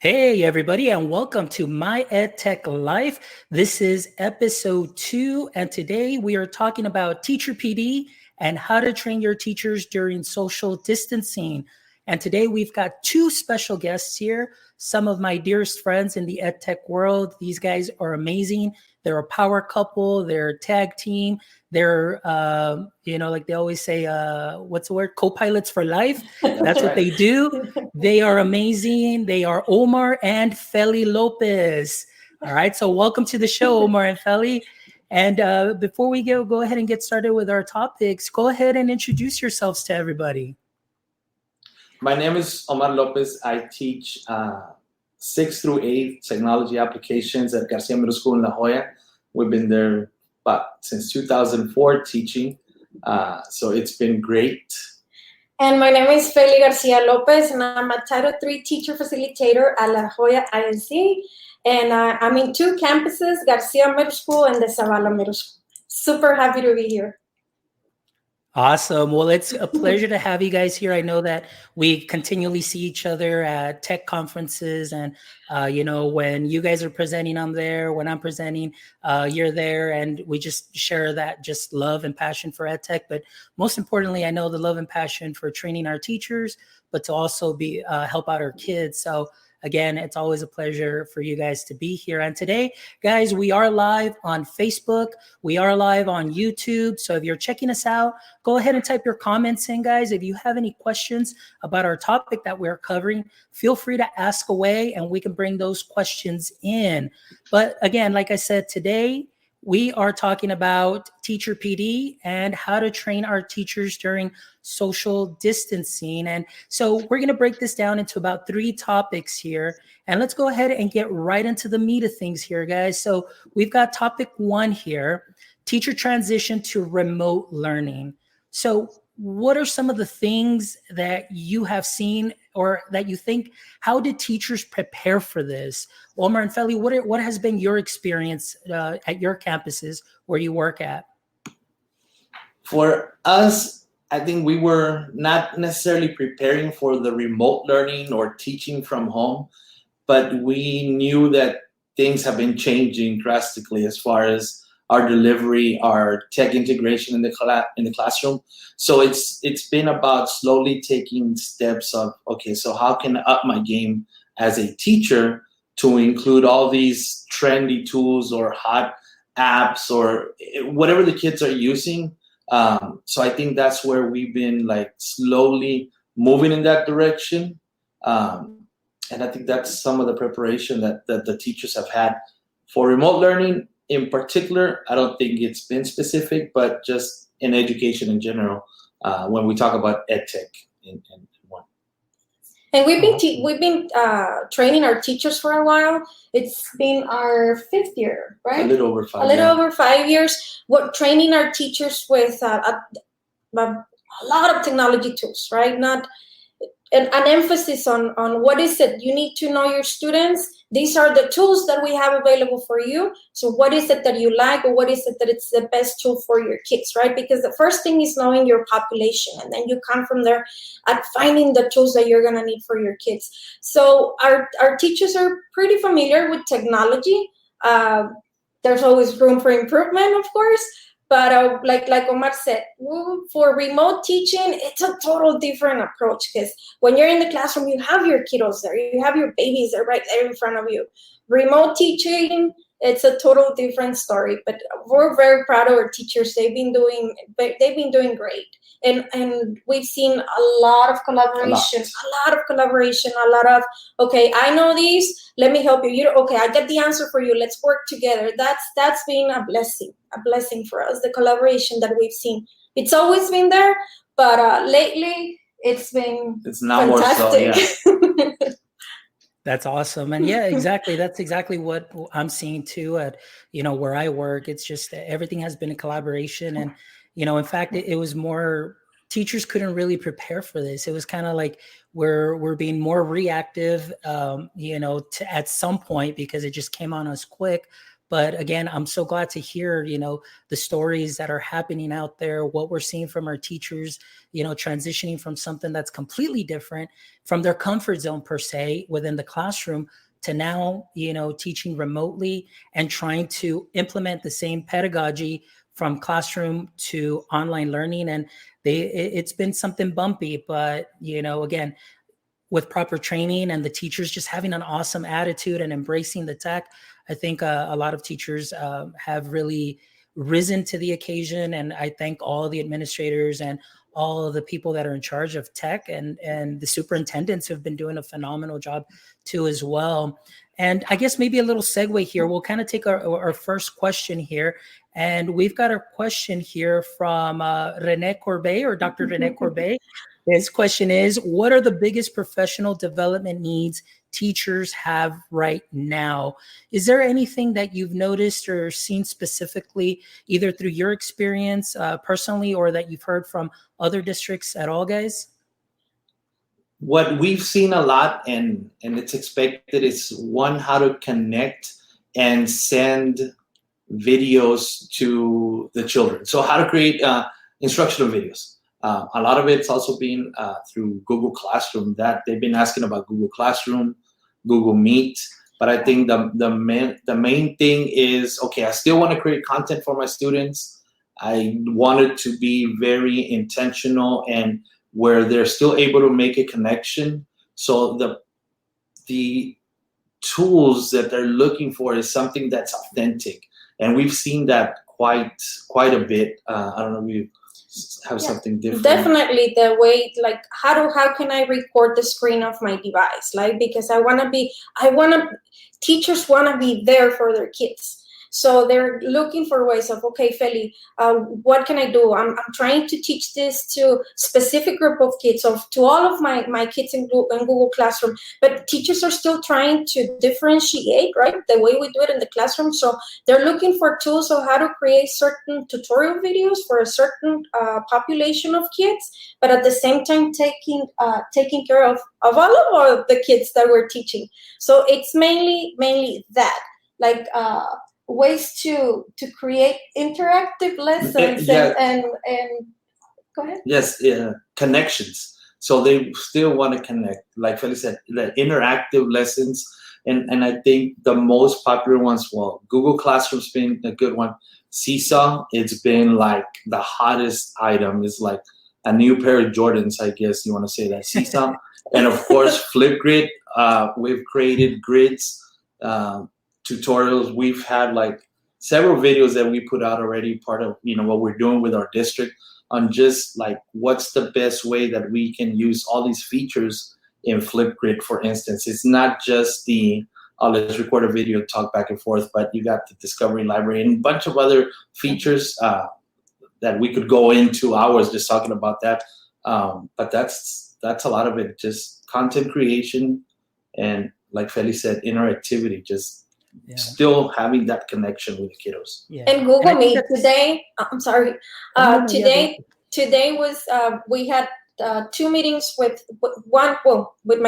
Hey, everybody, and welcome to My EdTech Life. This is episode 2, and today we are talking about teacher PD and how to train your teachers during social distancing. And today we've got two special guests here, some of my dearest friends in the EdTech world. These guys are amazing. They're a power couple, they're a tag team. They're, like they always say, what's the word? Co-pilots for life. That's what they do. They are amazing. They are Omar and Fely Lopez. All right. So welcome to the show, Omar and Fely. And before we go ahead and get started with our topics, go ahead and introduce yourselves to everybody. My name is Omar Lopez. I teach 6th through 8th technology applications at Garcia Middle School in La Jolla. We've been there since 2004 teaching. So it's been great. And my name is Fely Garcia Lopez, and I'm a Title III teacher facilitator at La Jolla INC. And I'm in 2 campuses, Garcia Middle School and the Zavala Middle School. Super happy to be here. Awesome. Well, it's a pleasure to have you guys here. I know that we continually see each other at tech conferences, and when you guys are presenting, I'm there. When I'm presenting, you're there, and we just share that just love and passion for EdTech. But most importantly, I know the love and passion for training our teachers, but to also be help out our kids. So again, it's always a pleasure for you guys to be here. And today, guys, we are live on Facebook. We are live on YouTube. So if you're checking us out, go ahead and type your comments in, guys. If you have any questions about our topic that we're covering, feel free to ask away and we can bring those questions in. But again, like I said, today, we are talking about teacher PD and how to train our teachers during social distancing. And so we're going to break this down into about 3 topics here. And let's go ahead and get right into the meat of things here, guys. So we've got topic 1 here, teacher transition to remote learning. So what are some of the things that you have seen or that you think, how did teachers prepare for this? Omar and Fely, what has been your experience at your campuses where you work at? For us, I think we were not necessarily preparing for the remote learning or teaching from home, but we knew that things have been changing drastically as far as our delivery, our tech integration in the classroom. So it's been about slowly taking steps of, okay, so how can I up my game as a teacher to include all these trendy tools or hot apps or whatever the kids are using. So I think that's where we've been like slowly moving in that direction. And I think that's some of the preparation that the teachers have had for remote learning. In particular, I don't think it's been specific, but just in education in general, when we talk about EdTech in one. And we've been training our teachers for a while. It's been our 5th year, right? A little over 5. Over 5 years. We're training our teachers with a lot of technology tools, right? Not an emphasis on what is it you need to know your students. These are the tools that we have available for you. So what is it that you like, or what is it that it's the best tool for your kids, right? Because the first thing is knowing your population, and then you come from there at finding the tools that you're going to need for your kids. So our teachers are pretty familiar with technology. There's always room for improvement, of course. But like Omar said, for remote teaching, it's a total different approach, because when you're in the classroom, you have your kiddos there, you have your babies there right there in front of you. Remote teaching, it's a total different story. But we're very proud of our teachers. They've been doing great, and we've seen a lot of collaboration, a lot of okay, I know these, let me help you. Okay, I get the answer for you. Let's work together. That's been a blessing for us. The collaboration that we've seen, it's always been there, but lately it's now fantastic. More so, yeah. That's awesome. And yeah, exactly. That's exactly what I'm seeing too at, where I work. It's just everything has been a collaboration. And, in fact, it was more, teachers couldn't really prepare for this. It was kind of like we're being more reactive, at some point, because it just came on us quick. But again, I'm so glad to hear, the stories that are happening out there, what we're seeing from our teachers, transitioning from something that's completely different from their comfort zone per se within the classroom to now, teaching remotely and trying to implement the same pedagogy from classroom to online learning. And it's been something bumpy, but, again, with proper training and the teachers just having an awesome attitude and embracing the tech, I think a lot of teachers have really risen to the occasion. And I thank all the administrators and all of the people that are in charge of tech and the superintendents who have been doing a phenomenal job too as well. And I guess maybe a little segue here. We'll kind of take our first question here. And we've got a question here from Rene Corbet or Dr. Rene Corbet. His question is, what are the biggest professional development needs teachers have right now? Is there anything that you've noticed or seen specifically, either through your experience personally or that you've heard from other districts at all, guys? What we've seen a lot, and it's expected, is one, how to connect and send videos to the children. So how to create instructional videos. A lot of it's also been through Google Classroom. That they've been asking about Google Classroom, Google Meet. But I think the main thing is, okay, I still want to create content for my students. I want it to be very intentional and where they're still able to make a connection. So the tools that they're looking for is something that's authentic. And we've seen that quite a bit. I don't know if you have something different. Definitely the way, like how can I record the screen of my device? Like, because teachers want to be there for their kids. So they're looking for ways of, okay, Feli, what can I do? I'm trying to teach this to specific group of kids, to all of my kids in Google Classroom. But teachers are still trying to differentiate, right, the way we do it in the classroom. So they're looking for tools of how to create certain tutorial videos for a certain population of kids, but at the same time taking care of all of the kids that we're teaching. So it's mainly that, like, ways to create interactive lessons and go ahead. Yes, connections. So they still want to connect, like Feli said, the interactive lessons. And I think the most popular ones, well, Google Classroom's been a good one. Seesaw, it's been like the hottest item. It's like a new pair of Jordans, I guess you want to say that. Seesaw. And of course, Flipgrid. We've created grids, tutorials. We've had like several videos that we put out already, part of what we're doing with our district on just like what's the best way that we can use all these features in Flipgrid, for instance. It's not just let's record a video, talk back and forth, but you got the discovery library and a bunch of other features that we could go into hours just talking about that. But that's a lot of it, just content creation and, like Feli said, interactivity, just still having that connection with the kiddos. Yeah. And Google Meet today, I'm sorry, today was, we had 2 meetings with my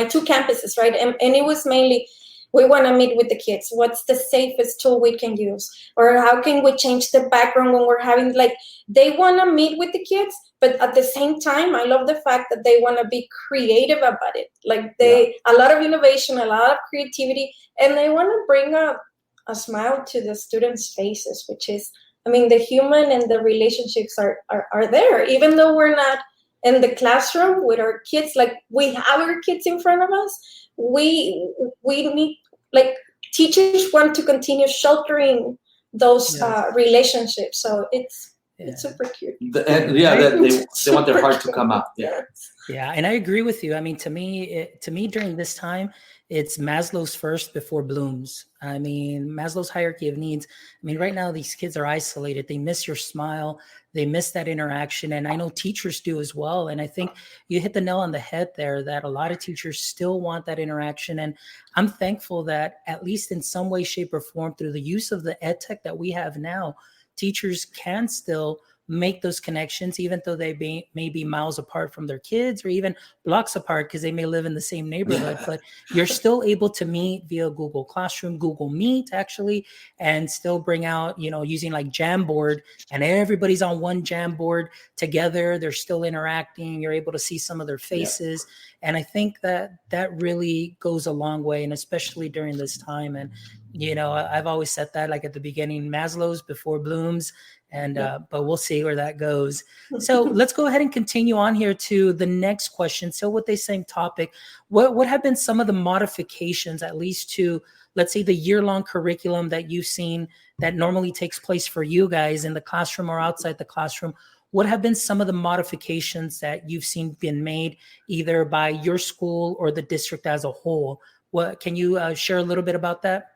2 campuses, right? And it was mainly, we want to meet with the kids. What's the safest tool we can use? Or how can we change the background when we're having, like, they want to meet with the kids, but at the same time, I love the fact that they want to be creative about it. Like a lot of innovation, a lot of creativity, and they want to bring a smile to the students' faces, which is, I mean, the human and the relationships are there, even though we're not in the classroom with our kids. Like, we have our kids in front of us. We need, like, teachers want to continue sheltering those relationships. So it's super cute. They want their heart to come out. Yeah, and I agree with you. I mean, to me, during this time, it's Maslow's first before Bloom's. I mean, Maslow's hierarchy of needs. I mean, right now, these kids are isolated. They miss your smile. They miss that interaction. And I know teachers do as well. And I think you hit the nail on the head there, that a lot of teachers still want that interaction. And I'm thankful that at least in some way, shape, or form, through the use of the EdTech that we have now, teachers can still make those connections, even though they may be miles apart from their kids or even blocks apart because they may live in the same neighborhood, but you're still able to meet via Google Classroom, Google Meet actually, and still bring out, using like Jamboard, and everybody's on one Jamboard together. They're still interacting. You're able to see some of their faces. Yeah. And I think that really goes a long way, and especially during this time. And, I've always said that, like at the beginning, Maslow's before Bloom's. And but we'll see where that goes. So let's go ahead and continue on here to the next question. So with the same topic, what have been some of the modifications, at least to, let's say, the year-long curriculum that you've seen that normally takes place for you guys in the classroom or outside the classroom? What have been some of the modifications that you've seen been made either by your school or the district as a whole? What can you share a little bit about that?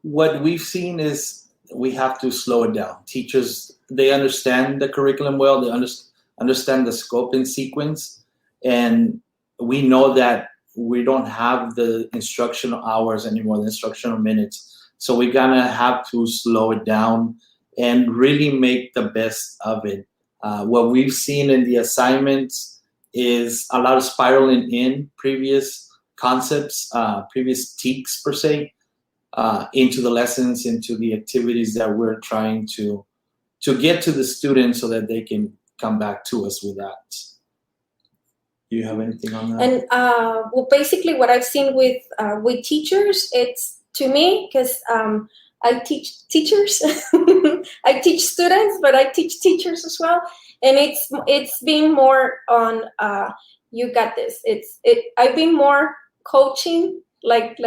What we've seen is we have to slow it down. Teachers, they understand the curriculum well. They understand the scope and sequence. And we know that we don't have the instructional hours anymore, the instructional minutes. So we're going to have to slow it down and really make the best of it. What we've seen in the assignments is a lot of spiraling in previous concepts, previous teaks per se, into the lessons, into the activities that we're trying to get to the students so that they can come back to us with that. Do you have anything on that? And well, basically what I've seen with teachers, it's, to me, because I teach teachers, I teach students, but I teach teachers as well. And it's been more on, you got this. I've been more coaching, like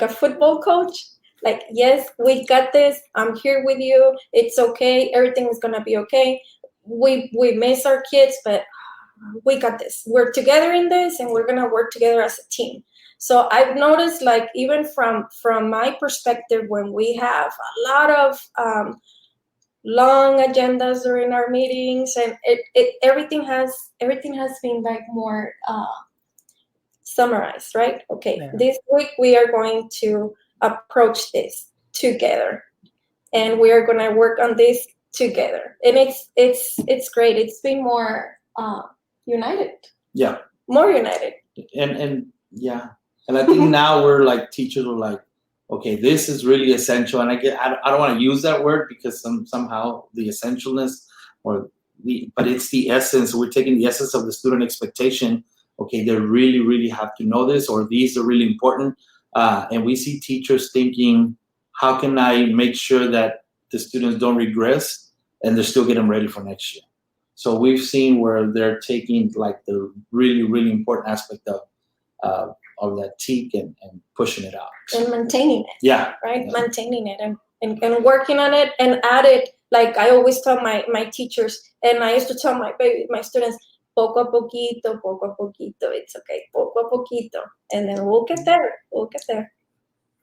a football coach, like, yes, we got this. I'm here with you. It's okay. Everything is going to be okay. We miss our kids, but we got this. We're together in this, and we're going to work together as a team. So I've noticed, like, even from my perspective, when we have a lot of long agendas during our meetings, and everything has been like more summarized, right? Okay, yeah. This week we are going to approach this together, and we are going to work on this together. And it's great. It's been more united. Yeah. More united. And yeah. And I think now we're like, teachers are like, okay, this is really essential. And I don't want to use that word because somehow the essentialness but it's the essence. We're taking the essence of the student expectation. Okay, they really, really have to know this, or these are really important. And we see teachers thinking, how can I make sure that the students don't regress and they're still getting ready for next year? So we've seen where they're taking like the really, really important aspect of that TEAC and pushing it out. And maintaining it. Yeah. Right? Yeah. Maintaining it and working on it and add it. Like I always tell my teachers, and I used to tell my students, poco a poquito, it's okay, poco a poquito. And then we'll get there.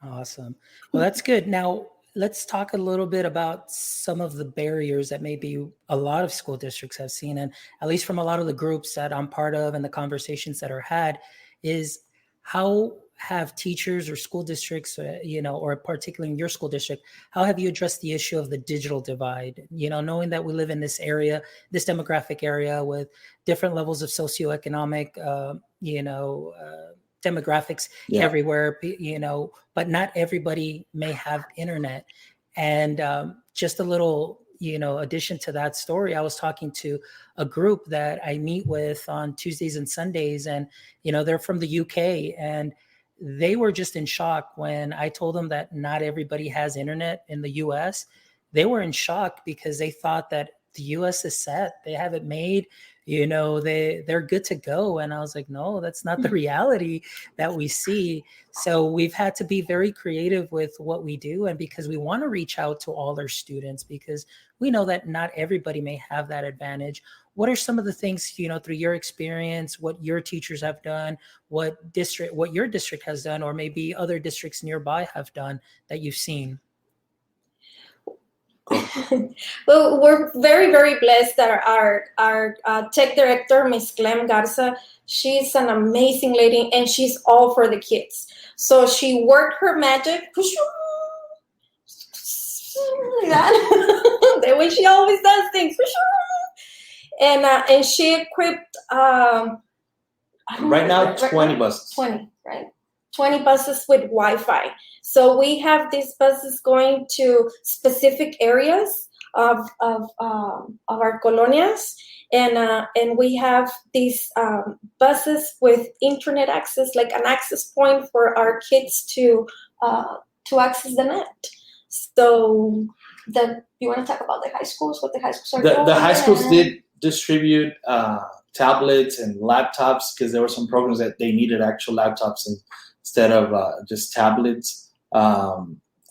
Awesome. Well, that's good. Now, let's talk a little bit about some of the barriers that maybe a lot of school districts have seen, and at least from a lot of the groups that I'm part of and the conversations that are had, is how have teachers or school districts, or particularly in your school district, how have you addressed the issue of the digital divide? Knowing that we live in this area, this demographic area with different levels of socioeconomic, demographics everywhere, but not everybody may have internet. And just a little, addition to that story, I was talking to a group that I meet with on Tuesdays and Sundays, and, they're from the UK, and they were just in shock when I told them that not everybody has internet in the US. They were in shock because they thought that the US is set. They have it made, they're good to go. And I was like, no, that's not the reality that we see. So we've had to be very creative with what we do. And because we want to reach out to all our students, because we know that not everybody may have that advantage. What are some of the things, through your experience, what your teachers have done, what your district has done, or maybe other districts nearby have done that you've seen? Well, we're very, very blessed that our tech director, Miss Clem Garza, she's an amazing lady, and she's all for the kids. So she worked her magic, like that. the way she always does things. And she equipped right now 20 buses. 20, right? 20 buses with Wi-Fi. So we have these buses going to specific areas of our colonias, and we have these buses with internet access, like an access point for our kids to access the net. So you want to talk about the high schools? What the high schools are doing? The high schools did distribute tablets and laptops because there were some programs that they needed actual laptops instead of just tablets.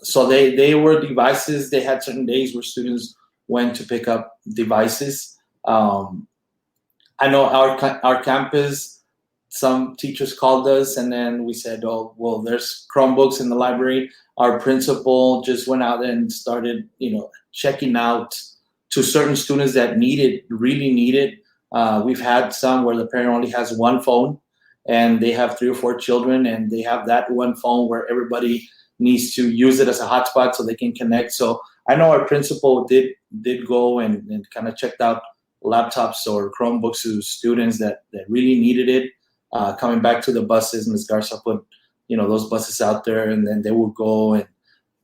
So they were devices. They had certain days where students went to pick up devices. I know our campus, some teachers called us, and then we said, oh, well, there's Chromebooks in the library. Our principal just went out and started, checking out to certain students that really need it. We've had some where the parent only has one phone and they have 3 or 4 children, and they have that one phone where everybody needs to use it as a hotspot so they can connect. So I know our principal did go and kind of checked out laptops or Chromebooks to students that really needed it. Coming back to the buses, Ms. Garza put, those buses out there, and then they would go and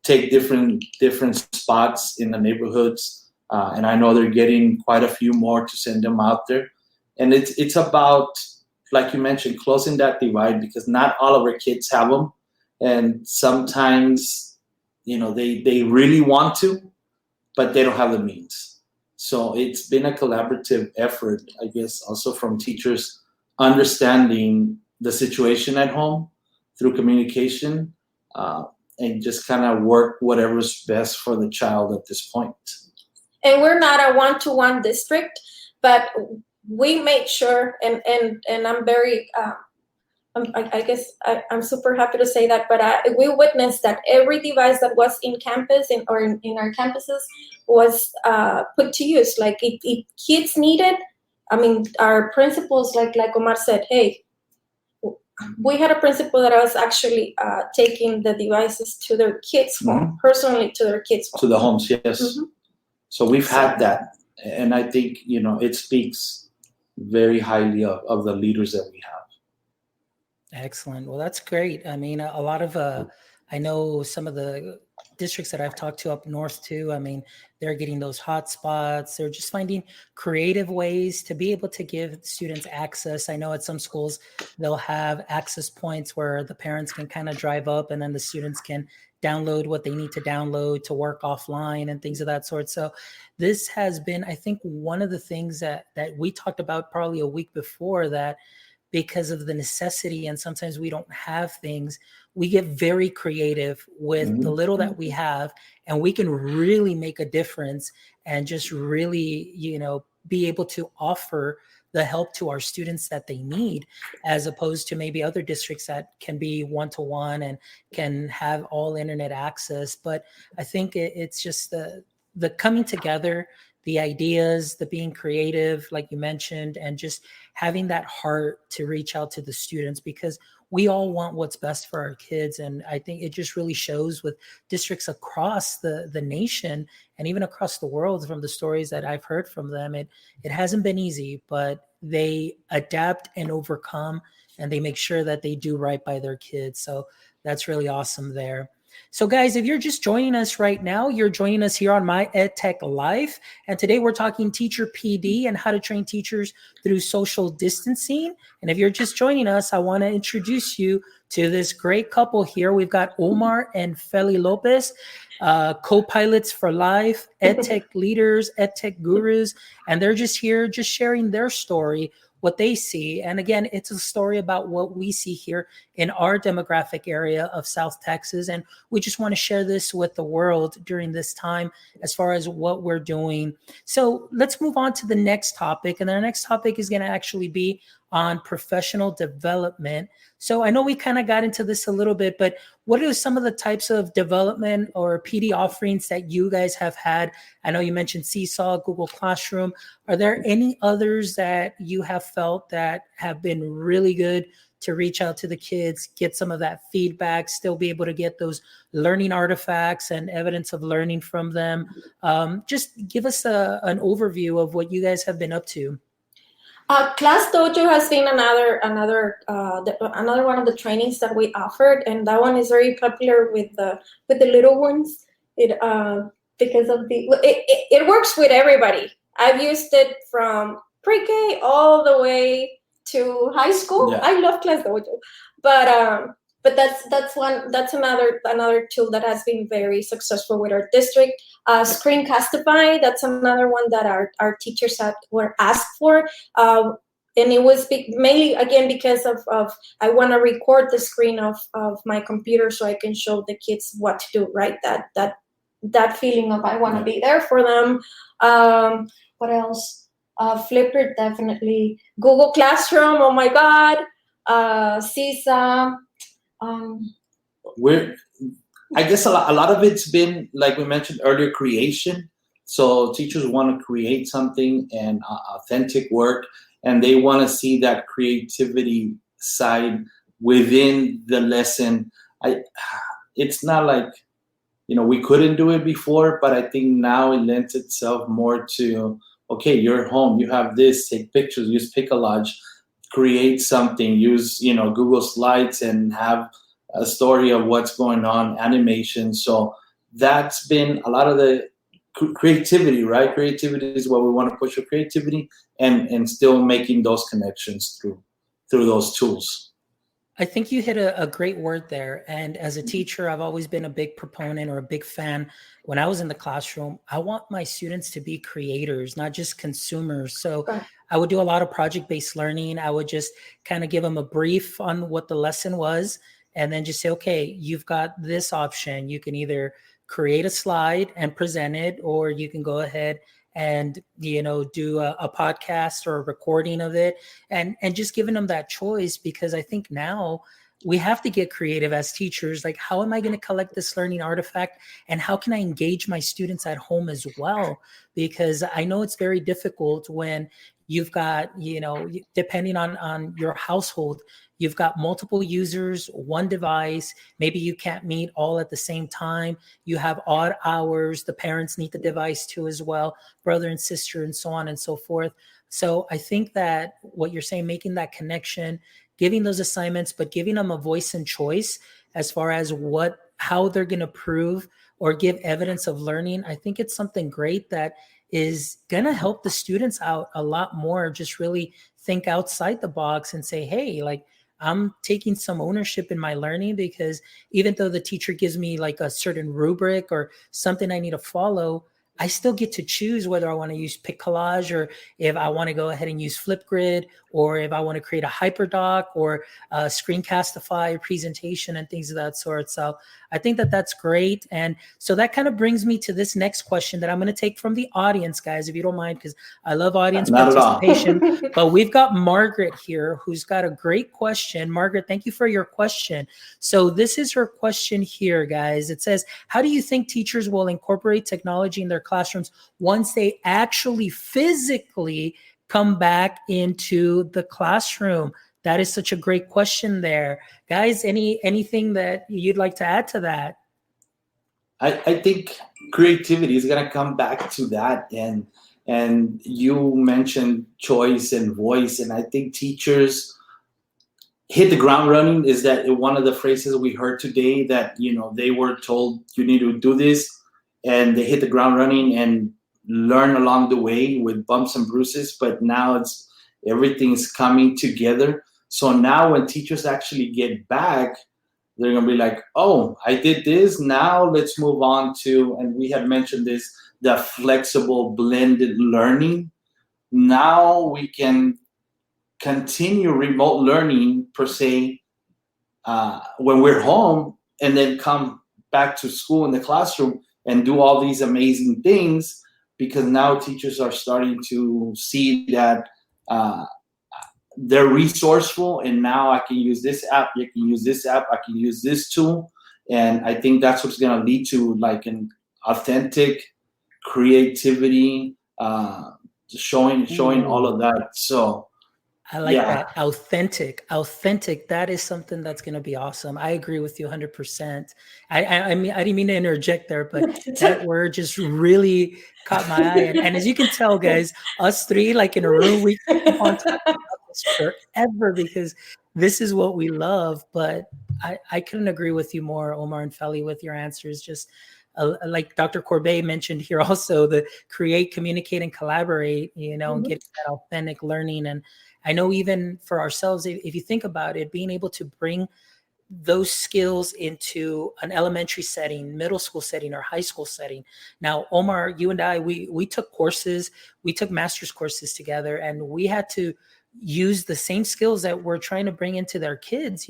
take different spots in the neighborhoods. And I know they're getting quite a few more to send them out there. And it's about, like you mentioned, closing that divide, because not all of our kids have them. And sometimes, they really want to, but they don't have the means. So it's been a collaborative effort, I guess, also from teachers understanding the situation at home through communication, and just kind of work whatever's best for the child at this point. And we're not a one-to-one district, but we made sure, and I'm very, I guess I'm super happy to say that, but we witnessed that every device that was in campus or in our campuses was put to use. Like if kids needed, our principals, like Omar said, hey, we had a principal that was actually taking the devices to their kids' home, personally to their kids' home. To the homes, yes. Mm-hmm. So we've had that. And I think, it speaks very highly of the leaders that we have. Excellent. Well, that's great. A lot of, I know some of the districts that I've talked to up north too, they're getting those hot spots. They're just finding creative ways to be able to give students access. I know at some schools, they'll have access points where the parents can kind of drive up and then the students can download what they need to download to work offline and things of that sort. So this has been, I think, one of the things that we talked about probably a week before, that because of the necessity and sometimes we don't have things, we get very creative with the little that we have, and we can really make a difference and just really, be able to offer the help to our students that they need, as opposed to maybe other districts that can be one-to-one and can have all internet access. But I think it's just the coming together, the ideas, the being creative, like you mentioned, and just having that heart to reach out to the students, because we all want what's best for our kids. And I think it just really shows with districts across the nation and even across the world, from the stories that I've heard from them. It hasn't been easy, but they adapt and overcome, and they make sure that they do right by their kids. So that's really awesome there. So guys, if you're just joining us right now, you're joining us here on My EdTech Life. And today we're talking teacher PD and how to train teachers through social distancing. And if you're just joining us, I want to introduce you to this great couple here. We've got Omar and Fely Lopez, co-pilots for life, EdTech leaders, EdTech gurus. And they're just here, just sharing their story, what they see. And again, it's a story about what we see here in our demographic area of South Texas. And we just want to share this with the world during this time as far as what we're doing. So let's move on to the next topic. And our next topic is going to actually be on professional development. So I know we kind of got into this a little bit, but what are some of the types of development or PD offerings that you guys have had? I know you mentioned Seesaw, Google Classroom. Are there any others that you have felt that have been really good to reach out to the kids, get some of that feedback, still be able to get those learning artifacts and evidence of learning from them? Just give us an overview of what you guys have been up to. Class Dojo has been another one of the trainings that we offered, and that one is very popular with the little ones. Because of it works with everybody. I've used it from pre-K all the way to high school. Yeah. I love Class Dojo, but that's another tool that has been very successful with our district. Screencastify, that's another one that our teachers were asked for. And it was mainly, again, because of I want to record the screen of my computer so I can show the kids what to do, right? That feeling of I want to be there for them. What else? Flipper, definitely. Google Classroom, oh my God. Seesaw. I guess a lot of it's been, like we mentioned earlier, creation. So teachers want to create something and authentic work, and they want to see that creativity side within the lesson. It's not like, we couldn't do it before, but I think now it lends itself more to, okay, you're home, you have this, take pictures, use Picolage, create something, use, Google Slides and have a story of what's going on, animation. So that's been a lot of the creativity, right? Creativity is what we want to push for, creativity and still making those connections through those tools. I think you hit a great word there. And as a teacher, I've always been a big proponent or a big fan. When I was in the classroom, I want my students to be creators, not just consumers. So I would do a lot of project-based learning. I would just kind of give them a brief on what the lesson was, and then just say, okay, you've got this option. You can either create a slide and present it, or you can go ahead and do a podcast or a recording of it, and just giving them that choice. Because I think now we have to get creative as teachers. Like, how am I going to collect this learning artifact, and how can I engage my students at home as well? Because I know it's very difficult when you've got, depending on your household, you've got multiple users, one device. Maybe you can't meet all at the same time. You have odd hours. The parents need the device too as well, brother and sister, and so on and so forth. So I think that what you're saying, making that connection, giving those assignments, but giving them a voice and choice as far as how they're going to prove or give evidence of learning, I think it's something great that is going to help the students out a lot more. Just really think outside the box and say, hey, like, I'm taking some ownership in my learning, because even though the teacher gives me like a certain rubric or something I need to follow, I still get to choose whether I want to use Picolage, or if I want to go ahead and use Flipgrid, or if I want to create a HyperDoc or a Screencastify presentation and things of that sort. So I think that that's great. And so that kind of brings me to this next question that I'm going to take from the audience, guys, if you don't mind, because I love audience participation. But we've got Margaret here who's got a great question. Margaret, thank you for your question. So this is her question here, guys. It says, how do you think teachers will incorporate technology in their classrooms once they actually physically come back into the classroom? That is such a great question there. Guys, anything that you'd like to add to that? I think creativity is going to come back to that. And you mentioned choice and voice. And I think teachers hit the ground running. Is that one of the phrases we heard today, that, they were told you need to do this, and they hit the ground running and learn along the way with bumps and bruises. But now everything's coming together. So now when teachers actually get back, they're going to be like, oh, I did this. Now let's move on to, and we had mentioned this, the flexible blended learning. Now we can continue remote learning per se when we're home, and then come back to school in the classroom and do all these amazing things, because now teachers are starting to see that they're resourceful, and now I can use this app, you can use this app, I can use this tool. And I think that's what's going to lead to like an authentic creativity, showing all of that. So I like that. Authentic. That is something that's going to be awesome. I agree with you 100%. I mean, I didn't mean to interject there, but that word just really caught my eye. And as you can tell, guys, us three, like in a room, we can keep on talking about this forever because this is what we love. But I couldn't agree with you more, Omar and Fely, with your answers. Just like Dr. Corbet mentioned here also, the create, communicate, and collaborate, and get that authentic learning. And I know even for ourselves, if you think about it, being able to bring those skills into an elementary setting, middle school setting, or high school setting. Now, Omar, you and I, we took courses, we took master's courses together, and we had to use the same skills that we're trying to bring into their kids,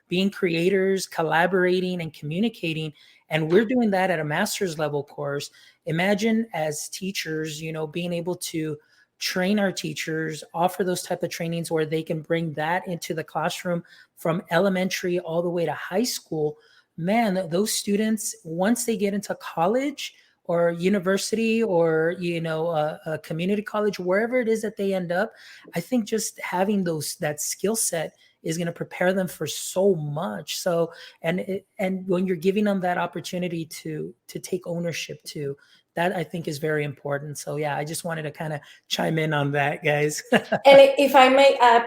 being creators, collaborating, and communicating. And we're doing that at a master's level course. Imagine as teachers, being able to train our teachers, offer those type of trainings where they can bring that into the classroom from elementary all the way to high school. Man, those students, once they get into college or university or, a community college, wherever it is that they end up, I think just having that skill set is going to prepare them for so much. So, and when you're giving them that opportunity to take ownership too, that I think is very important. So yeah, I just wanted to kind of chime in on that, guys. And if I may add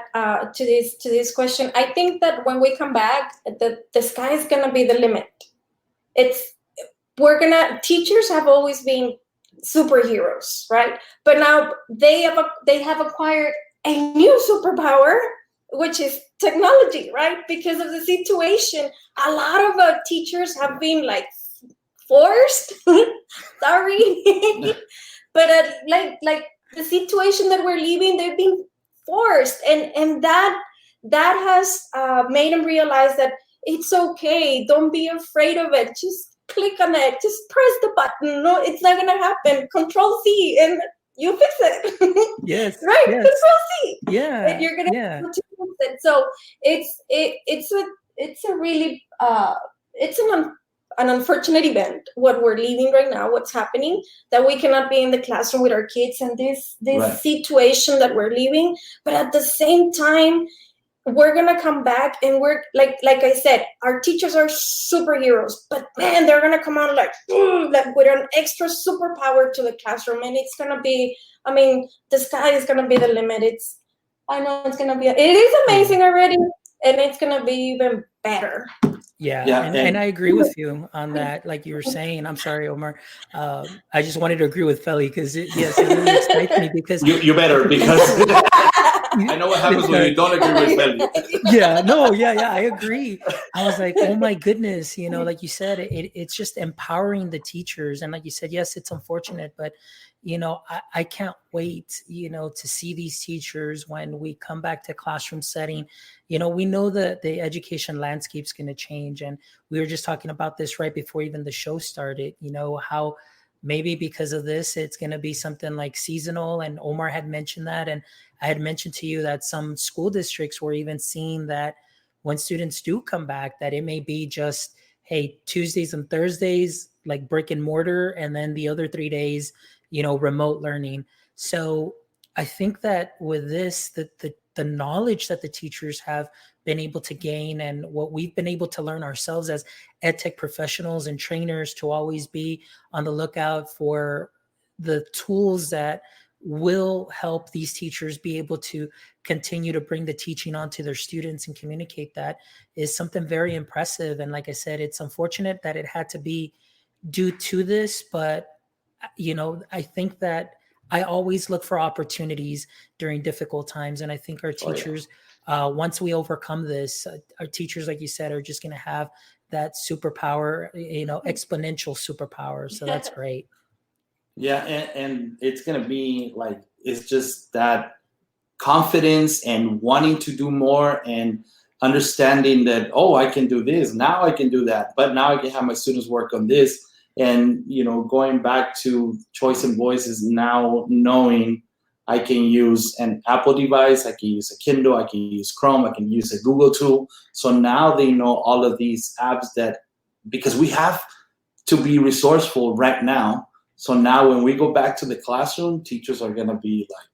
to this question, I think that when we come back, the sky is gonna be the limit. Teachers have always been superheroes, right? But now they have acquired a new superpower, which is technology, right? Because of the situation, a lot of teachers have been like forced. Sorry. But like the situation that we're living, they've been forced, and that has made them realize that it's okay. Don't be afraid of it. Just click on it. Just press the button. No, it's not gonna happen. Control C and you fix it. Yes. Right. Yes. Control C. Yeah. And you're gonna fix it. So it's a really it's an unfortunate event, what we're living right now, what's happening, that we cannot be in the classroom with our kids and this right. situation that we're living. But at the same time, we're gonna come back and we're like I said, our teachers are superheroes, but man, they're gonna come out like with an extra superpower to the classroom, and it's gonna be, I mean, the sky is gonna be the limit. It is amazing already, and it's gonna be even better. Yeah, and I agree with you on that. Like you were saying, I'm sorry, Omar. I just wanted to agree with Fely because it really excites me because you better, because I know what happens when you don't agree with Fely. I agree. I was like, oh my goodness, like you said, it's just empowering the teachers, and like you said, yes, it's unfortunate, but I can't wait, to see these teachers when we come back to classroom setting. We know that the education landscape is going to change. And we were just talking about this right before even the show started, how maybe because of this, it's going to be something like seasonal. And Omar had mentioned that. And I had mentioned to you that some school districts were even seeing that when students do come back, that it may be just, hey, Tuesdays and Thursdays, like brick and mortar, and then the other 3 days, remote learning. So I think that with this, the knowledge that the teachers have been able to gain and what we've been able to learn ourselves as EdTech professionals and trainers, to always be on the lookout for the tools that will help these teachers be able to continue to bring the teaching onto their students and communicate, that is something very impressive. And like I said, it's unfortunate that it had to be due to this, but I think that I always look for opportunities during difficult times. And I think our teachers, once we overcome this, our teachers, like you said, are just going to have that superpower, exponential superpower. So that's great. Yeah. And it's going to be like, it's just that confidence and wanting to do more and understanding that, oh, I can do this. Now I can do that. But now I can have my students work on this. And, going back to choice and voices, now knowing I can use an Apple device, I can use a Kindle, I can use Chrome, I can use a Google tool. So now they know all of these apps that, because we have to be resourceful right now. So now when we go back to the classroom, teachers are going to be like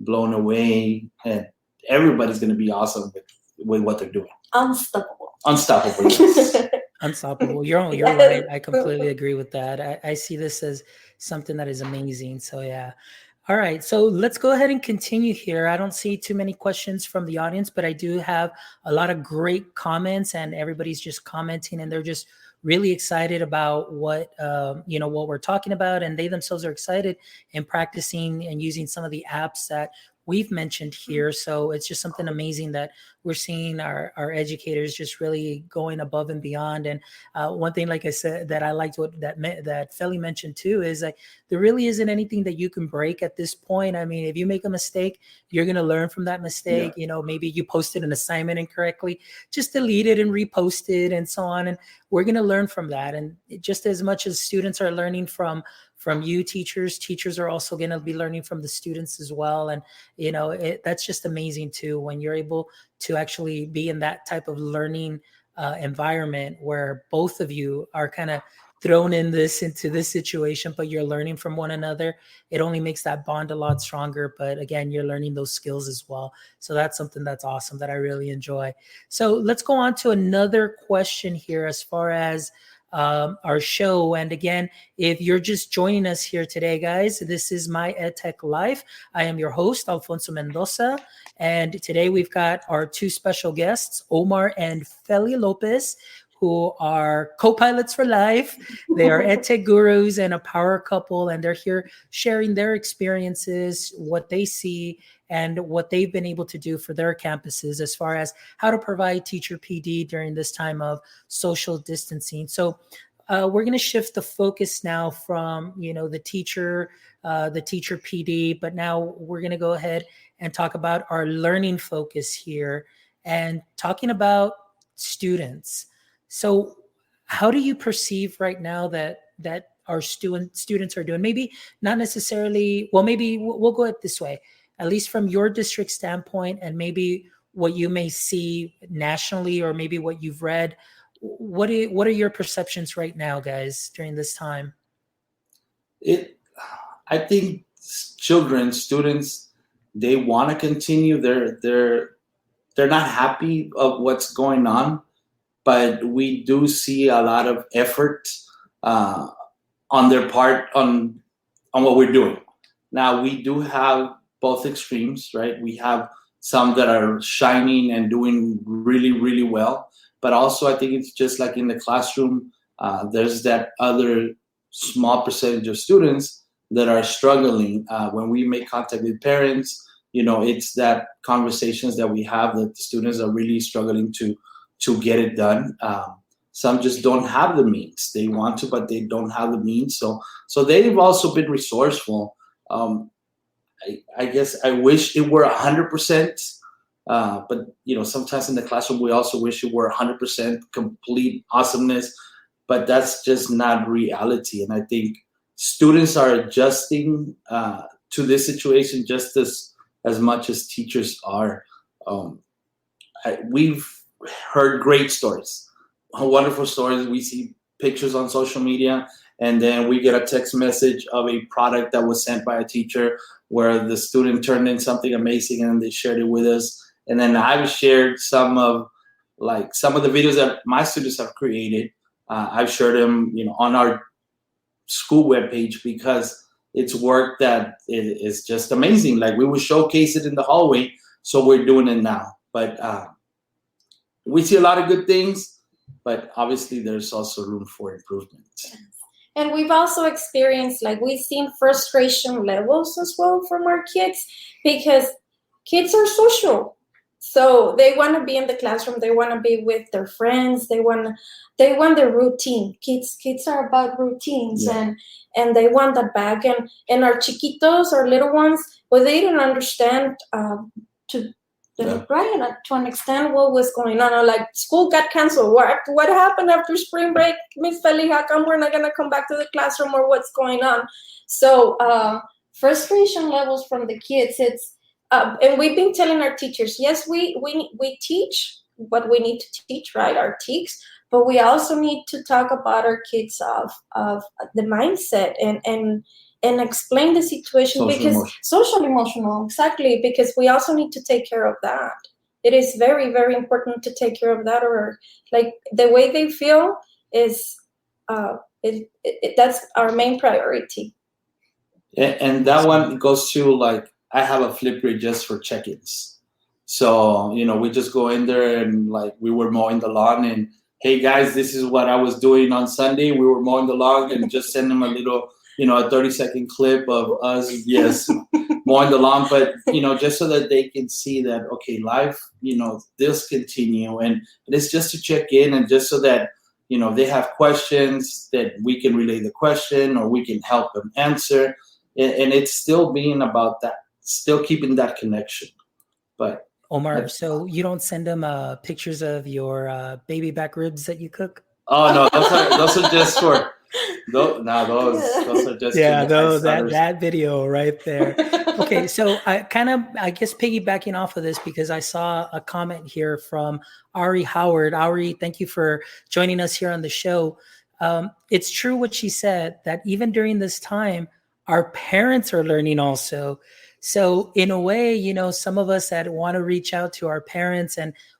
blown away, and everybody's going to be awesome with what they're doing. Unstoppable, yes. Unstoppable. You're right. I completely agree with that. I see this as something that is amazing. So yeah. All right. So let's go ahead and continue here. I don't see too many questions from the audience, but I do have a lot of great comments, and everybody's just commenting, and they're just really excited about what what we're talking about, and they themselves are excited in practicing and using some of the apps that we've mentioned here. So it's just something amazing that we're seeing our educators just really going above and beyond. And one thing, like I said, that I liked that Fely mentioned too, is like there really isn't anything that you can break at this point. I mean, if you make a mistake, you're going to learn from that mistake. Yeah. Maybe you posted an assignment incorrectly, just delete it and repost it and so on. And we're going to learn from that. And just as much as students are learning from you teachers are also going to be learning from the students as well. And that's just amazing too, when you're able to actually be in that type of learning environment where both of you are kind of thrown into this situation, but you're learning from one another. It only makes that bond a lot stronger. But again, you're learning those skills as well. So that's something that's awesome that I really enjoy. So let's go on to another question here as far as our show. And again, if you're just joining us here today, guys, this is My EdTech Life. I am your host, Alfonso Mendoza. And today we've got our two special guests, Omar and Fely Lopez, who are co-pilots for life. They are EdTech gurus and a power couple, and they're here sharing their experiences, what they see, and what they've been able to do for their campuses as far as how to provide teacher PD during this time of social distancing. So we're going to shift the focus now from, the teacher PD, but now we're going to go ahead and talk about our learning focus here and talking about students. So how do you perceive right now that our students are doing? Maybe not necessarily, well, maybe we'll go it this way, at least from your district standpoint, and maybe what you may see nationally, or maybe what you've read. What are your perceptions right now, guys, during this time? I think students, they want to continue. They're not happy of what's going on, but we do see a lot of effort on their part on what we're doing. Now we do have both extremes, right? We have some that are shining and doing really, really well, but also I think it's just like in the classroom, there's that other small percentage of students that are struggling. When we make contact with parents, it's that conversations that we have that the students are really struggling to get it done. Some just don't have the means. They want to, but they don't have the means. So they've also been resourceful. I guess I wish it were 100%, but sometimes in the classroom we also wish it were 100% complete awesomeness, but that's just not reality. And I think students are adjusting to this situation just as much as teachers are. We've heard great stories, wonderful stories. We see pictures on social media, and then we get a text message of a product that was sent by a teacher where the student turned in something amazing and they shared it with us. And then I've shared some of the videos that my students have created. I've shared them, on our school webpage, because it's work that is just amazing. Like, we would showcase it in the hallway, so we're doing it now. But we see a lot of good things, but obviously there's also room for improvement. And we've also experienced, we've seen frustration levels as well from our kids, because kids are social. So they want to be in the classroom. They want to be with their friends. They want their routine. Kids are about routines, Yeah. and they want that back. And our chiquitos, our little ones, well, they didn't understand to understand what was going on. Or like, school got canceled. What happened after spring break, Miss Fely? How come we're not gonna come back to the classroom, or what's going on? So frustration levels from the kids. It's and we've been telling our teachers, yes, we teach what we need to teach, right? Our TEKs, but we also need to talk about our kids of the mindset and explain the situation, because social emotional, exactly, because we also need to take care of that. It is very, very important to take care of that, or like the way they feel is that's our main priority. And that one goes to, like, I have a Flipgrid just for check-ins. So, we just go in there and, like, we were mowing the lawn and, hey guys, this is what I was doing on Sunday. We were mowing the lawn, and just send them a little, a 30-second clip of us, yes, mowing the lawn. But, just so that they can see that, okay, life, does continue. And it's just to check in, and just so that, they have questions, that we can relay the question or we can help them answer. And it's still being about that, still keeping that connection. But Omar, so you don't send them pictures of your baby back ribs that you cook? Oh no, those are just for those are just that video right there. Okay, so I guess piggybacking off of this, because I saw a comment here from Ari Howard. Ari, thank you for joining us here on the show. It's true what she said, that even during this time, our parents are learning also. So in a way, some of us that want to reach out to our parents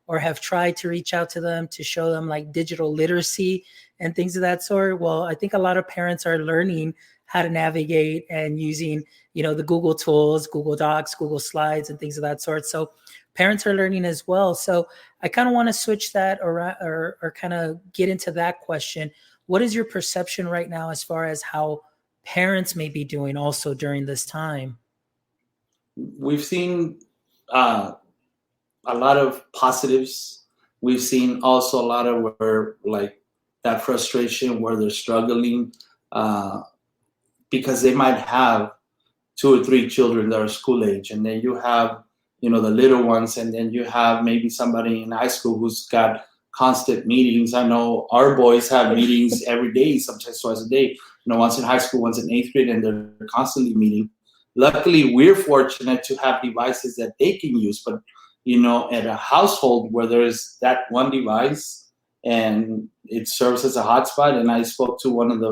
or have tried to reach out to them to show them like digital literacy and things of that sort. Well, I think a lot of parents are learning how to navigate and using, the Google tools, Google Docs, Google Slides, and things of that sort. So parents are learning as well. So I kind of want to switch that or kind of get into that question. What is your perception right now as far as how parents may be doing also during this time? We've seen a lot of positives. We've seen also a lot of where, like, that frustration where they're struggling because they might have 2 or 3 children that are school age, and then you have, the little ones, and then you have maybe somebody in high school who's got constant meetings. I know our boys have meetings every day, sometimes twice a day. Once in high school, once in 8th grade, and they're constantly meeting. Luckily, we're fortunate to have devices that they can use, but at a household where there's that one device and it serves as a hotspot. And I spoke to one of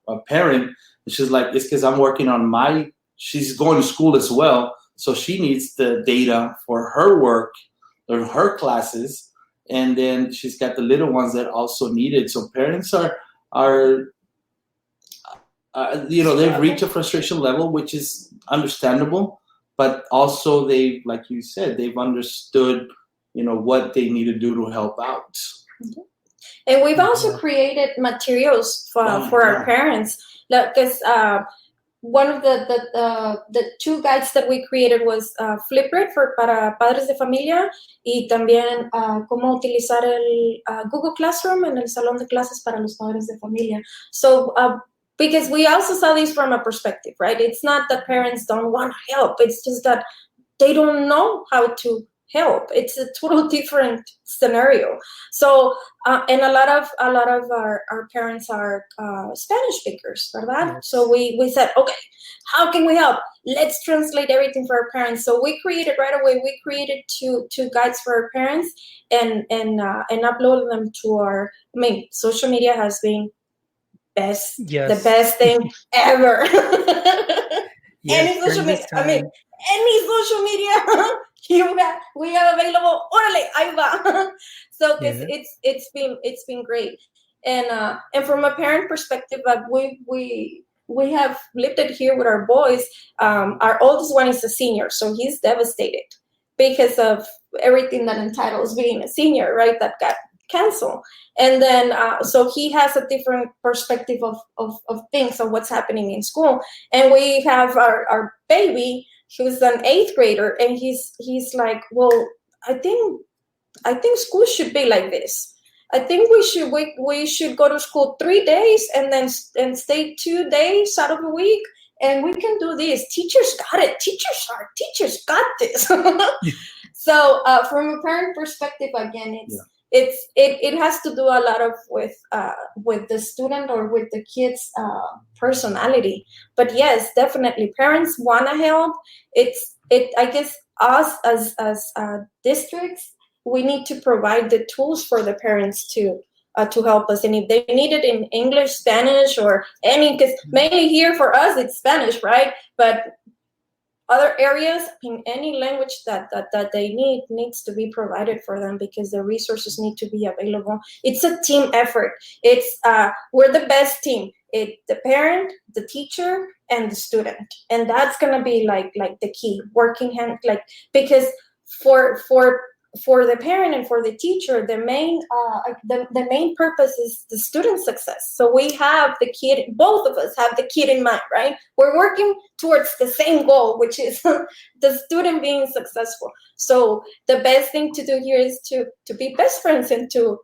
a parent, and she's like, it's because I'm working on she's going to school as well, so she needs the data for her work or her classes, and then she's got the little ones that also need it. So parents are they've reached a frustration level, which is understandable, but also like you said, they've understood, what they need to do to help out. Mm-hmm. And we've also created materials for our parents, because one of the 2 guides that we created was Flipgrid para padres de familia, y también cómo utilizar el Google Classroom en el salón de clases para los padres de familia. So because we also saw this from a perspective, right? It's not that parents don't want to help. It's just that they don't know how to help. It's a total different scenario. So, and a lot of our parents are Spanish speakers, ¿verdad? Yes. So we said, okay, how can we help? Let's translate everything for our parents. So we created right away. We created two guides for our parents and uploaded them to our. I mean, social media has been the best thing ever. Any social media. I mean, any social media we have available. Orale, ahí va. So it's been great, and from a parent perspective, we have lived it here with our boys. Our oldest one is a senior, so he's devastated because of everything that entitles being a senior, right? That got canceled. And then so he has a different perspective of things, of what's happening in school. And we have our baby, who's an 8th grader, and he's like, well, I think school should be like this. I think we should go to school 3 days and stay 2 days out of the week, and we can do this. Teachers got it. Teachers got this. So from a parent perspective, again, it has to do a lot of with the student or with the kids personality. But yes, definitely parents want to help. I guess us as districts, we need to provide the tools for the parents to help us. And if they need it in English, Spanish, or any, because mainly here for us it's Spanish, right? But other areas, in any language that they need needs to be provided for them, because the resources need to be available. It's a team effort. It's we're the best team. The parent, the teacher, and the student, and that's gonna be like the key, working hand, like, because for the parent and for the teacher, the main purpose is the student success. So we have the kid, both of us have the kid in mind, right? We're working towards the same goal, which is the student being successful. So the best thing to do here is to be best friends and to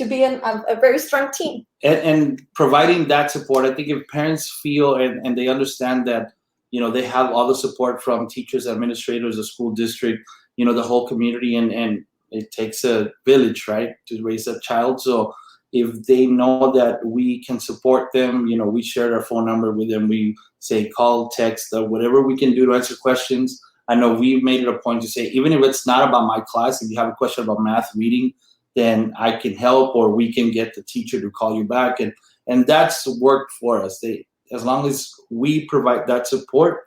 be a very strong team. And providing that support, I think if parents feel and they understand that, they have all the support from teachers, administrators, the school district, the whole community, and it takes a village, right, to raise a child. So if they know that we can support them, we share our phone number with them. We say call, text, whatever we can do to answer questions. I know we've made it a point to say, even if it's not about my class, if you have a question about math, reading, then I can help, or we can get the teacher to call you back. And that's worked for us. As long as we provide that support,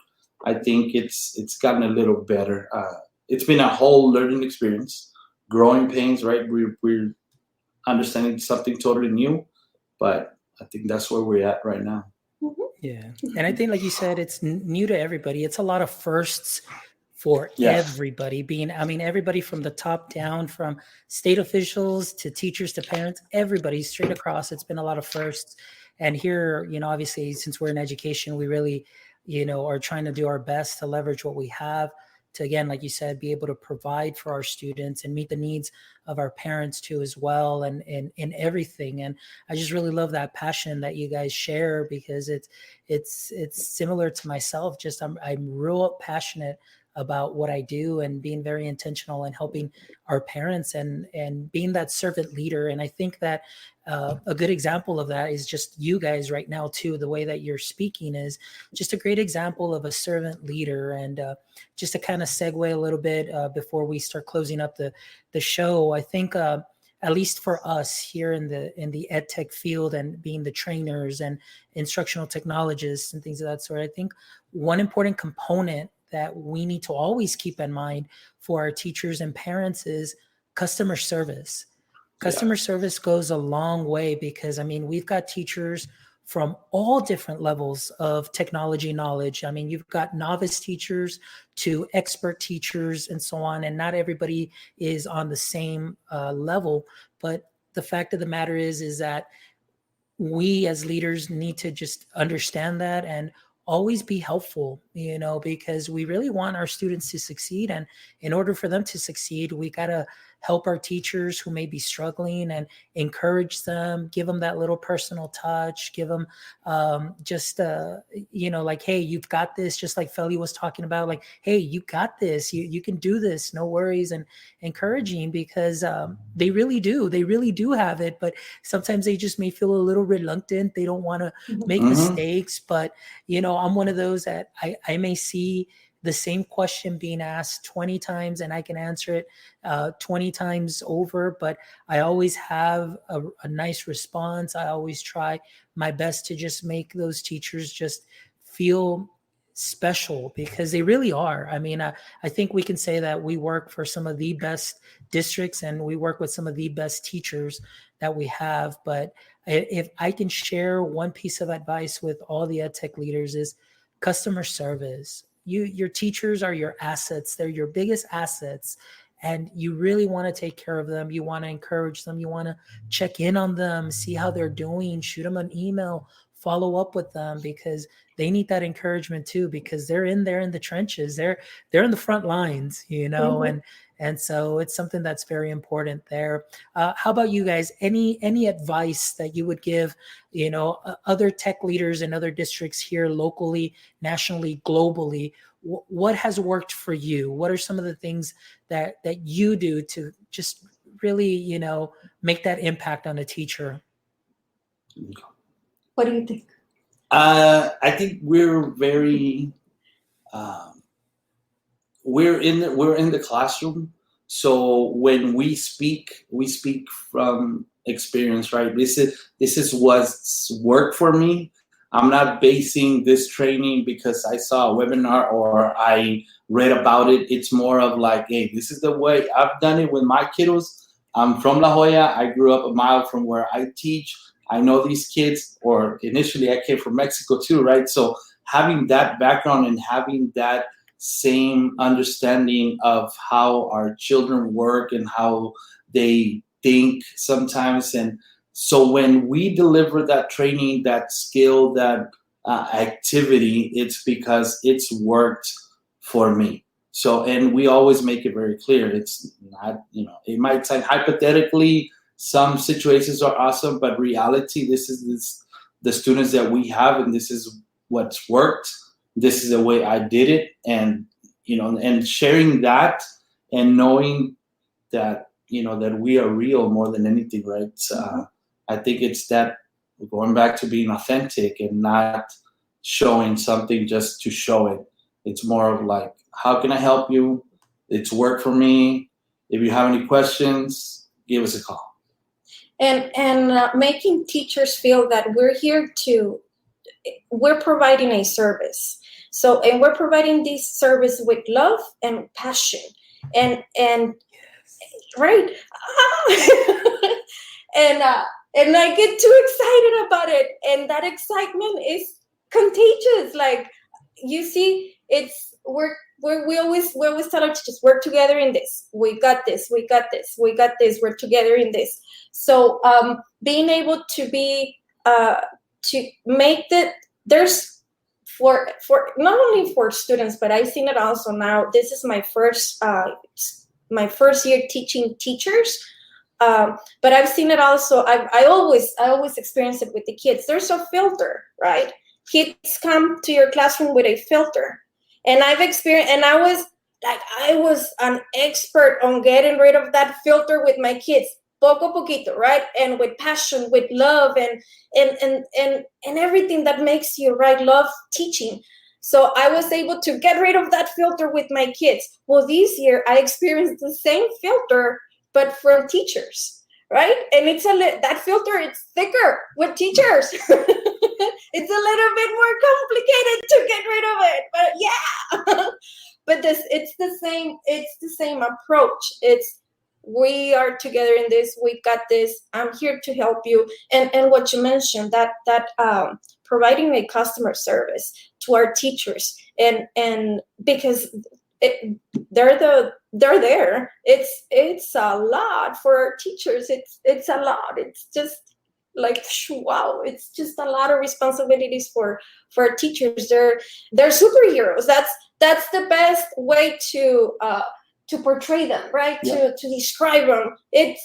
I think it's gotten a little better. It's been a whole learning experience, growing pains, right? We're understanding something totally new, but I think that's where we're at right now. Yeah. And I think, like you said, it's new to everybody. It's a lot of firsts for everybody, everybody from the top down, from state officials to teachers to parents, everybody straight across. It's been a lot of firsts. And here, obviously, since we're in education, we really, are trying to do our best to leverage what we have to, again, like you said, be able to provide for our students and meet the needs of our parents too as well, and in everything. And I just really love that passion that you guys share, because it's similar to myself. Just I'm real passionate about what I do, and being very intentional in helping our parents and being that servant leader. And I think that a good example of that is just you guys right now too. The way that you're speaking is just a great example of a servant leader. And just to kind of segue a little bit before we start closing up the show, I think at least for us here in the EdTech field, and being the trainers and instructional technologists and things of that sort, I think one important component that we need to always keep in mind for our teachers and parents is customer service. Customer service goes a long way, because we've got teachers from all different levels of technology knowledge. You've got novice teachers to expert teachers and so on, and not everybody is on the same level. But the fact of the matter is that we as leaders need to just understand that and always be helpful, because we really want our students to succeed. And in order for them to succeed, we got to help our teachers who may be struggling and encourage them, give them that little personal touch, give them like, hey, you've got this, just like Fely was talking about, like, hey, you got this, you can do this, no worries, and encouraging, because they really do have it, but sometimes they just may feel a little reluctant. They don't want to make mistakes. But I'm one of those that I may see the same question being asked 20 times and I can answer it 20 times over, but I always have a nice response. I always try my best to just make those teachers just feel special, because they really are. I think we can say that we work for some of the best districts and we work with some of the best teachers that we have. But if I can share one piece of advice with all the EdTech leaders, is customer service. Your teachers are your assets. They're your biggest assets. And you really want to take care of them. You want to encourage them. You want to check in on them, see how they're doing, shoot them an email, follow up with them, because they need that encouragement too, because they're in there in the trenches. They're in the front lines, and so it's something that's very important there. How about you guys? Any advice that you would give, other tech leaders in other districts here locally, nationally, globally? What has worked for you? What are some of the things that you do to just really, make that impact on a teacher? What do you think? I think we're very we're in the classroom. So when we speak from experience, right? This is what's worked for me. I'm not basing this training because I saw a webinar or I read about it. It's more of like, hey, this is the way I've done it with my kiddos. I'm from La Jolla. I grew up a mile from where I teach. I know these kids, or initially I came from Mexico too, right? So having that background and having that same understanding of how our children work and how they think sometimes. And so when we deliver that training, that skill, that activity, it's because it's worked for me. So, and we always make it very clear. It's not, it might sound hypothetically, some situations are awesome, but reality, this is the students that we have, and this is what's worked. This is the way I did it. And, and sharing that and knowing that, that we are real more than anything, right? I think it's that going back to being authentic and not showing something just to show it. It's more of like, how can I help you? It's worked for me. If you have any questions, give us a call. And making teachers feel that we're providing a service. So, and we're providing this service with love and passion, and right, and I get too excited about it, and that excitement is contagious. Like, you see, we always tell our teachers, work together in this. We got this. We got this. We got this. We're together in this. So being able to be to make there's for not only for students, but I've seen it also now. This is my first year teaching teachers. But I've seen it also. I always experience it with the kids. There's a filter, right? Kids come to your classroom with a filter, and I've experienced. And I was an expert on getting rid of that filter with my kids, poco poquito, right? And with passion, with love, and everything that makes you, right, love teaching. So I was able to get rid of that filter with my kids. Well, this year I experienced the same filter, but from teachers, right? And that filter, it's thicker with teachers. It's a little bit more complicated to get rid of it, but yeah. But it's the same approach. We are together in this. We got this. I'm here to help you. And what you mentioned, that providing a customer service to our teachers, and because they're there. It's a lot for our teachers. It's a lot. It's just like, wow. It's just a lot of responsibilities for our teachers. They're superheroes. That's the best way to portray them, right? Yeah. To describe them.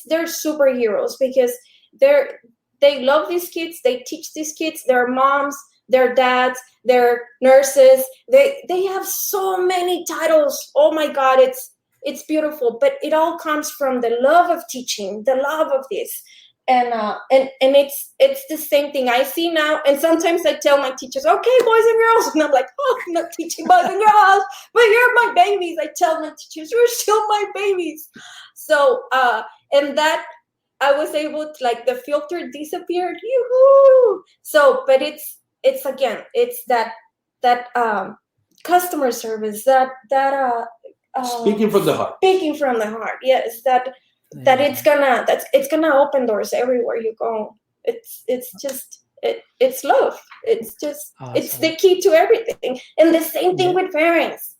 They're superheroes because they love these kids. They teach these kids. Their moms, their dads, their nurses. They have so many titles. Oh my God, it's beautiful. But it all comes from the love of teaching, the love of this. And it's the same thing I see now. And sometimes I tell my teachers, okay, boys and girls, and I'm like, oh, I'm not teaching boys and girls, but you're my babies. I tell my teachers, you're still my babies. So and that I was able to, like, the filter disappeared. Yoo-hoo! So, but it's again, it's that customer service, that speaking from the heart. Speaking from the heart, yes. That it's gonna open doors everywhere you go. It's love. It's just awesome. It's the key to everything. And the same thing with parents.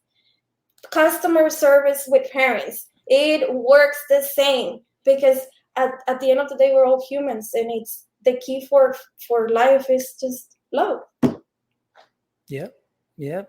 Customer service with parents. It works the same, because at the end of the day, we're all humans, and it's the key for life is just love. Yep.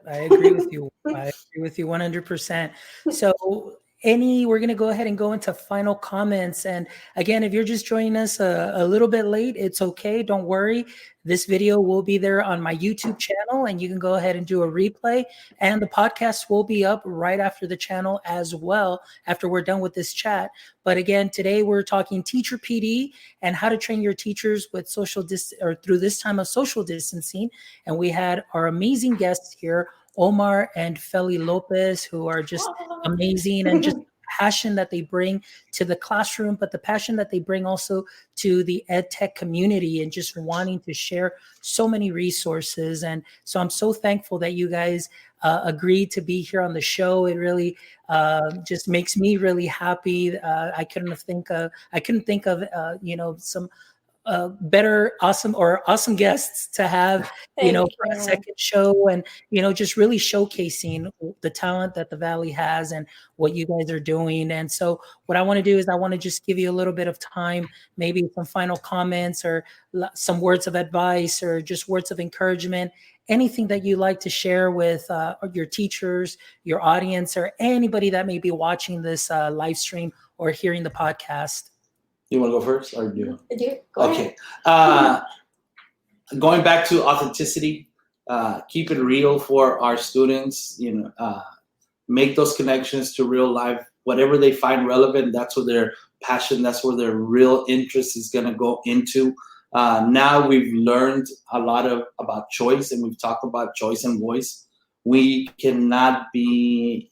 I agree with you. I agree with you 100%. So we're going to go ahead and go into final comments. And again, if you're just joining us a little bit late, it's okay. Don't worry. This video will be there on my YouTube channel, and you can go ahead and do a replay. And the podcast will be up right after the channel as well, after we're done with this chat. But again, today we're talking teacher PD and how to train your teachers with through this time of social distancing. And we had our amazing guests here, Omar and Fely Lopez, who are just amazing, and just passion that they bring to the classroom, but the passion that they bring also to the ed tech community, and just wanting to share so many resources. And so I'm so thankful that you guys agreed to be here on the show. It really just makes me really happy. I couldn't think of some better awesome guests to have for a second show, and just really showcasing the talent that the Valley has and what you guys are doing. And so what I want to do is I want to just give you a little bit of time, maybe some final comments or some words of advice or just words of encouragement, anything that you like to share with your teachers, your audience, or anybody that may be watching this live stream or hearing the podcast. You want to go first, or do you? Go okay. Going back to authenticity, keep it real for our students. Make those connections to real life. Whatever they find relevant, that's where their passion, that's where their real interest is going to go into. Now we've learned a lot about choice, and we've talked about choice and voice. We cannot be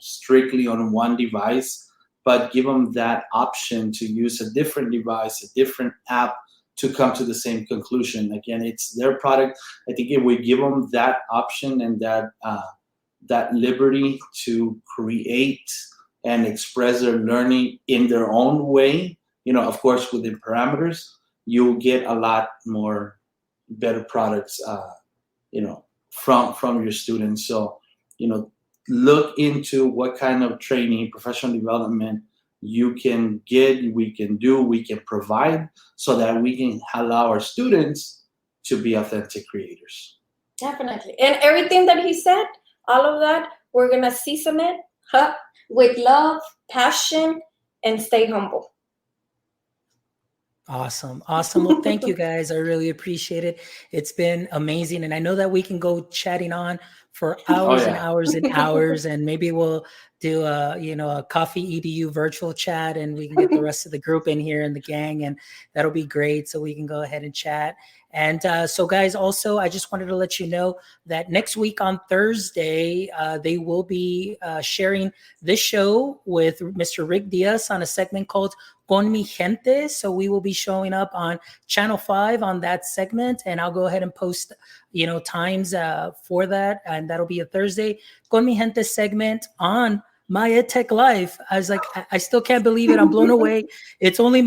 strictly on one device, but give them that option to use a different device, a different app to come to the same conclusion. Again, it's their product. I think if we give them that option and that liberty to create and express their learning in their own way, of course, within parameters, you'll get a lot more better products, from your students. So, look into what kind of training, professional development you can get, we can provide, so that we can allow our students to be authentic creators. Definitely. And everything that he said, all of that, we're going to season it with love, passion, and stay humble. Awesome. Well, thank you guys. I really appreciate it. It's been amazing. And I know that we can go chatting on for hours and hours and hours, and maybe we'll do a coffee edu virtual chat, and we can get the rest of the group in here and the gang, and that'll be great. So we can go ahead and chat. And so guys, also, I just wanted to let you know that next week on Thursday, they will be sharing this show with Mr. Rick Diaz on a segment called Con Mi Gente. So we will be showing up on Channel 5 on that segment, and I'll go ahead and post, times for that. And that'll be a Thursday Con Mi Gente segment on My EdTech Life. I was like, I still can't believe it. I'm blown away. It's only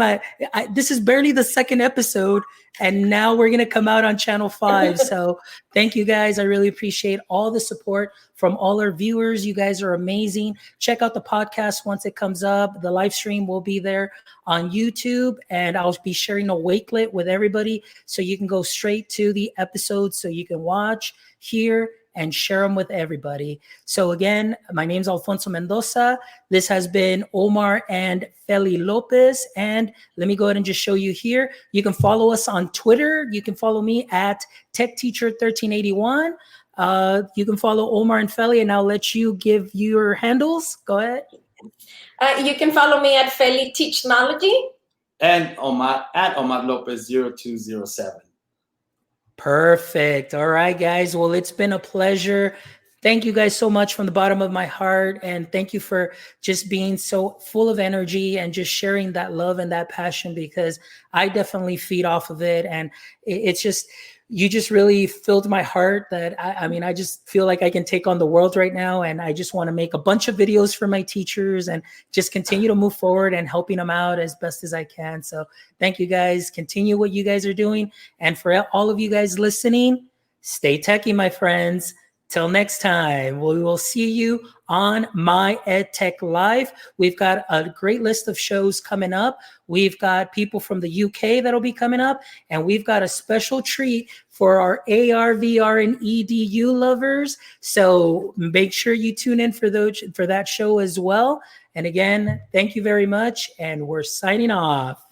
this is barely the second episode, and now we're going to come out on Channel 5. So thank you guys. I really appreciate all the support from all our viewers. You guys are amazing. Check out the podcast once it comes up. The live stream will be there on YouTube, and I'll be sharing a wakelet with everybody, so you can go straight to the episodes, so you can watch, hear, and share them with everybody. So again, my name's Alfonso Mendoza. This has been Omar and Fely Lopez. And let me go ahead and just show you here. You can follow us on Twitter. You can follow me at TechTeacher1381. You can follow Omar and Fely, and I'll let you give your handles. Go ahead. You can follow me at Fely Technology. And Omar at Omar Lopez 0207. Perfect. All right, guys. Well, it's been a pleasure. Thank you guys so much from the bottom of my heart. And thank you for just being so full of energy and just sharing that love and that passion, because I definitely feed off of it. And it's just, you just really filled my heart that I just feel like I can take on the world right now. And I just want to make a bunch of videos for my teachers and just continue to move forward and helping them out as best as I can. So thank you guys. Continue what you guys are doing. And for all of you guys listening, stay techie, my friends. Till next time, we will see you on My EdTech Life. We've got a great list of shows coming up. We've got people from the UK that'll be coming up, and we've got a special treat for our AR, VR, and EDU lovers. So make sure you tune in for that show as well. And again, thank you very much, and we're signing off.